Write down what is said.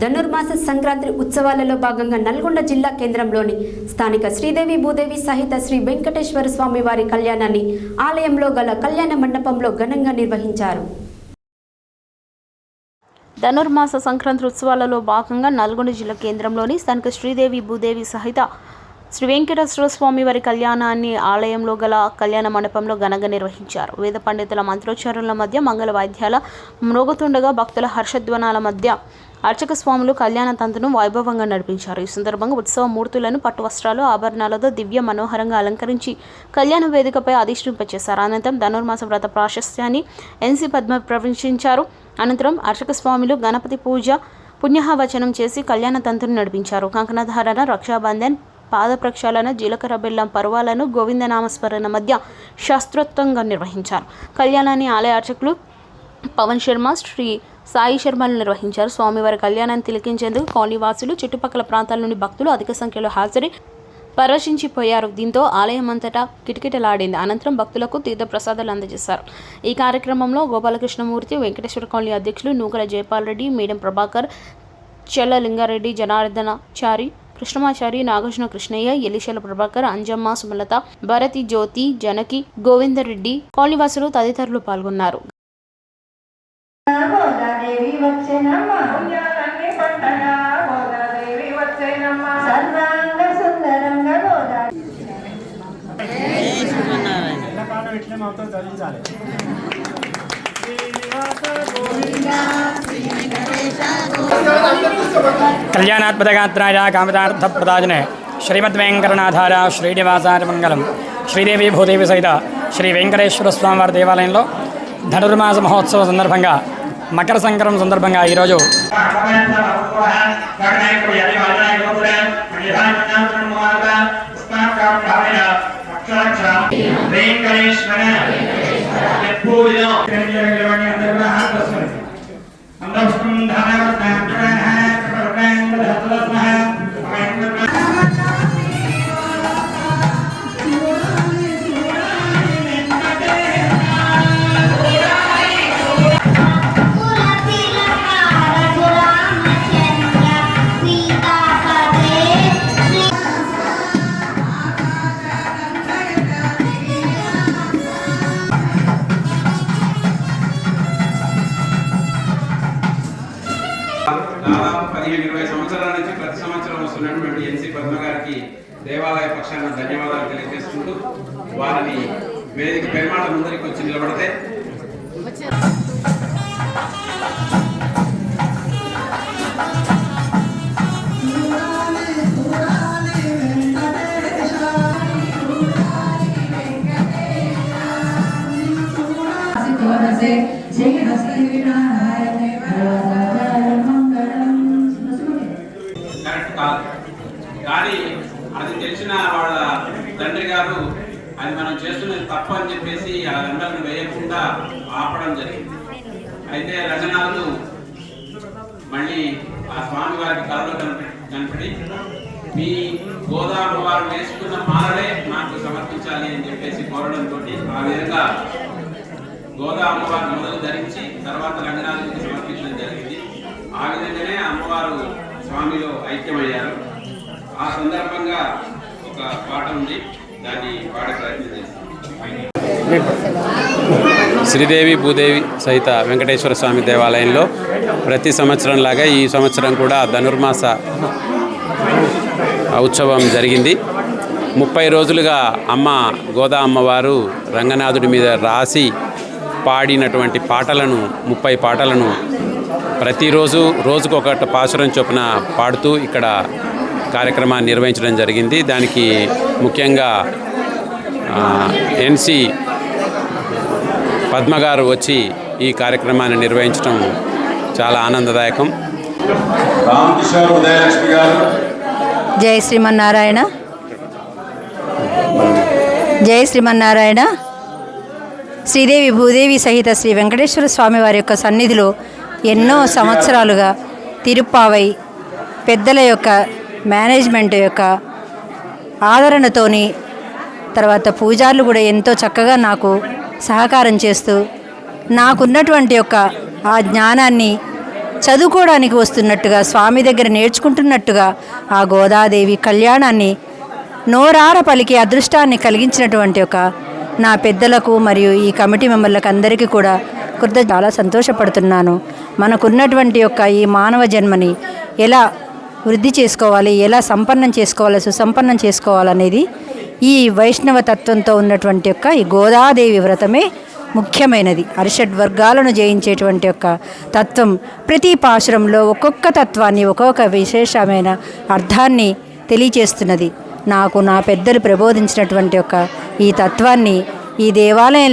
ధనుర్మాస సంక్రాంతి ఉత్సవాలలో భాగంగా నల్గొండ జిల్లా కేంద్రంలోని స్థానిక శ్రీదేవి భూదేవి సహిత శ్రీ వెంకటేశ్వర స్వామి వారి కళ్యాణాన్ని ఆలయంలో గల కళ్యాణ మండపంలో ఘనంగా నిర్వహించారు. ధనుర్మాస సంక్రాంతి ఉత్సవాలలో భాగంగా నల్గొండ జిల్లా కేంద్రంలోని స్థానిక శ్రీదేవి భూదేవి సహిత శ్రీ వెంకటేశ్వర స్వామి వారి కళ్యాణాన్ని ఆలయంలో గల కళ్యాణ మండపంలో ఘనంగా నిర్వహించారు. వేద పండితుల మంత్రోచ్చారణల మధ్య మంగళ వాయిద్యాల మ్రోగుతుండగా భక్తుల హర్షధ్వానాల మధ్య అర్చక స్వాములు కళ్యాణ తంతును వైభవంగా నడిపించారు. ఈ సందర్భంగా ఉత్సవ మూర్తులను పట్టు వస్త్రాలు ఆభరణాలతో దివ్య మనోహరంగా అలంకరించి కళ్యాణ వేదికపై అధిష్ఠింపచేశారు. అనంతరం ధనుర్మాస వ్రత ప్రాశస్త్యాన్ని ఎన్సి పద్మ ప్రవేశించారు. అనంతరం అర్చక స్వాములు గణపతి పూజ పుణ్యహవచనం చేసి కళ్యాణ తంతును నడిపించారు. కంకణధారణ, రక్షాబంధన్, పాద ప్రక్షాళన, జీలకర్ర బెల్లం పర్వాలను గోవిందనామస్మరణ మధ్య శాస్త్రోక్తంగా నిర్వహించారు. కళ్యాణాన్ని ఆలయ అర్చకులు పవన్ శర్మ, శ్రీ సాయి శర్మలు నిర్వహించారు. స్వామివారి కళ్యాణాన్ని తిలకించేందుకు కాలనీవాసులు, చుట్టుపక్కల ప్రాంతాల నుండి భక్తులు అధిక సంఖ్యలో హాజరై పరవశించిపోయారు. దీంతో ఆలయం అంతటా కిటకిటలాడింది. అనంతరం భక్తులకు తీర్థప్రసాదాలు అందజేశారు. ఈ కార్యక్రమంలో గోపాలకృష్ణమూర్తి, వెంకటేశ్వర కాలనీ అధ్యక్షులు నూకల జయపాల్ రెడ్డి, మేడం ప్రభాకర్, చెల్ల లింగారెడ్డి, జనార్దనాచారి, కృష్ణమాచారి, నాగార్జున కృష్ణయ్య, ఎలిశల ప్రభాకర్, అంజమ్మ, సుమలత, భారతి, జ్యోతి, జనకి, గోవిందరెడ్డి, కాలనీవాసులు తదితరులు పాల్గొన్నారు. కళ్యాణాత్మకగాత్రాయ కామితార్థప్రదాయనే శ్రీమద్వేంకటనాథాయ శ్రీనివాసాయ మంగళం. శ్రీదేవి భూదేవి సహిత శ్రీ వెంకటేశ్వర స్వామివారి దేవాలయంలో ధనుర్మాస మహోత్సవ సందర్భంగా, మకర సంక్రమణ సందర్భంగా ఈరోజు దాదాపు 15-20 సంవత్సరాల నుంచి ప్రతి సంవత్సరం వస్తున్నటువంటి ఎన్సి పద్మ గారికి దేవాలయ పక్షాన ధన్యవాదాలు తెలియజేసుకుంటూ వారిని వేదిక పెరుమాళ ముందరికి వచ్చి నిలబడితే కరెక్ట్ కాదు, కానీ అది తెలిసిన వాళ్ళ తండ్రి గారు అది మనం చేస్తున్నది తప్పు అని చెప్పేసి ఆ దండలను వేయకుండా ఆపడం జరిగింది. అయితే రంగనాథుడు మళ్ళీ ఆ స్వామి వారికి కళలో కనపడి మీ గోదావరి వారు వేసుకున్న మాలలే నాకు సమర్పించాలి అని చెప్పేసి కోరడంతో ఆ విధంగా గోదా అమ్మవారు మొదలు ధరించి తర్వాత రంగనాథుడికి సమర్పించడం జరిగింది. ఆ విధంగానే అమ్మవారు స్వామిలో ఐక్యమయ్యారు. ఆ సందర్భంగా ఒక పాట ఉంది, దాన్ని పాడే ప్రయత్నం చేస్తాం. శ్రీదేవి భూదేవి సహిత వెంకటేశ్వర స్వామి దేవాలయంలో ప్రతి సంవత్సరం లాగా ఈ సంవత్సరం కూడా ధనుర్మాస ఉత్సవం జరిగింది. 30 రోజులుగా అమ్మ గోదా అమ్మవారు రంగనాథుడి మీద రాసి పాడినటువంటి పాటలను 30 పాటలను ప్రతిరోజు రోజుకొకటి పాసురం చొప్పున పాడుతూ ఇక్కడ కార్యక్రమాన్ని నిర్వహించడం జరిగింది. దానికి ముఖ్యంగా ఎన్సి పద్మ గారు వచ్చి ఈ కార్యక్రమాన్ని నిర్వహించడం చాలా ఆనందదాయకం. జై శ్రీమన్నారాయణ, జై శ్రీమన్నారాయణ. శ్రీదేవి భూదేవి సహిత శ్రీ వెంకటేశ్వర స్వామి వారి యొక్క సన్నిధిలో ఎన్నో సంవత్సరాలుగా తిరుప్పావై పెద్దల యొక్క మేనేజ్మెంట్ యొక్క ఆదరణతోని, తర్వాత పూజారులు కూడా ఎంతో చక్కగా నాకు సహకారం చేస్తూ నాకున్నటువంటి యొక్క ఆ జ్ఞానాన్ని చదువుకోవడానికి వస్తున్నట్టుగా స్వామి దగ్గర నేర్చుకుంటున్నట్టుగా ఆ గోదాదేవి కళ్యాణాన్ని నోరార పలికి అదృష్టాన్ని కలిగించినటువంటి ఒక నా పెద్దలకు మరియు ఈ కమిటీ మెంబర్లకు అందరికీ కూడా చాలా సంతోషపడుతున్నాను. మనకున్నటువంటి యొక్క ఈ మానవ జన్మని ఎలా వృద్ధి చేసుకోవాలి, ఎలా సంపన్నం చేసుకోవాలి, సుసంపన్నం చేసుకోవాలనేది ఈ వైష్ణవ తత్వంతో ఉన్నటువంటి యొక్క ఈ గోదాదేవి వ్రతమే ముఖ్యమైనది. అరిషడ్ వర్గాలను జయించేటువంటి యొక్క తత్వం ప్రతి పాశురంలో ఒక్కొక్క తత్వాన్ని ఒక్కొక్క విశేషమైన అర్థాన్ని తెలియచేస్తున్నది. నాకు నా పెద్దలు ప్రబోధించినటువంటి యొక్క ఈ తత్వాన్ని ఈ దేవాలయం